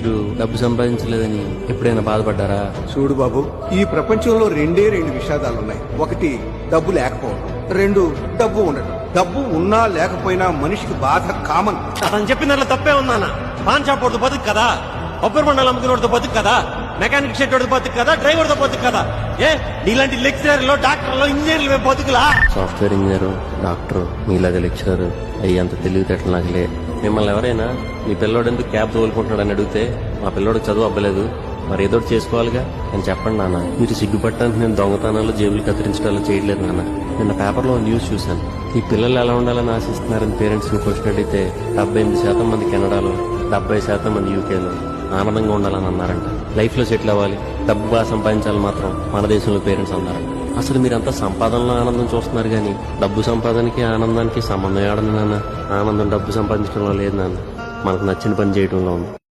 మీరు డబ్బు సంపాదించలేదని ఎప్పుడైనా బాధపడ్డారా? చూడు బాబు, ఈ ప్రపంచంలో రెండే రెండు విషాదాలున్నాయి. ఒకటి డబ్బు లేకపోవడం, రెండు డబ్బు ఉండడం. డబ్బు ఉన్నా లేకపోయినా మనిషికి బాధ కామన్. అతను చెప్పిన తప్పే ఉందన్న. పాన్ షాప్ వాడితో బతుకు కదా, కొబ్బరి మండలం అమ్ముకునేవాడితో బతుకు కదా, మెకానిక్ షెడ్ వాడితో బతుకు కదా, డ్రైవర్తో బతుకు కదా. నీలాంటి లెక్చరర్లు, డాక్టర్లు, ఇంజనీర్లు బతుకులా? సాఫ్ట్వేర్ ఇంజనీర్, డాక్టర్, మీలాగా లెక్చరర్ అయ్యంత తెలివితేటలు నాకు లే. మిమ్మల్ని ఎవరైనా మీ పిల్లోడు ఎందుకు క్యాబ్ తోలుకుంటున్నాడని అడిగితే మా పిల్లోడు చదువు అవ్వలేదు, మరి ఏదో చేసుకోవాలిగా అని చెప్పండి నాన్న. మీరు సిగ్గుపట్టడానికి నేను దొంగతనాలు, జేబులు కత్తిరించడాలు చేయట్లేదు నాన్న. నిన్న పేపర్లో న్యూస్ చూశాను. ఈ పిల్లలు ఎలా ఉండాలని ఆశిస్తున్నారని పేరెంట్స్ ని క్వశ్చన్ అడిగితే 78% మంది కెనడాలో, 70% మంది యూకేలో ఆనందంగా ఉండాలని అన్నారంట. లైఫ్ లో సెటిల్ అవ్వాలి, డబ్బు బాగా సంపాదించాలి మాత్రం మన దేశంలో పేరెంట్స్ అన్నారంట. అసలు మీరంతా సంపాదనలో ఆనందం చూస్తున్నారు కానీ డబ్బు సంపాదనకి ఆనందానికి సంబంధం ఏడని నాన్న. ఆనందం డబ్బు సంపాదించడంలో లేదు నాన్న, మనకు నచ్చిన పని చేయడంలో ఉంది.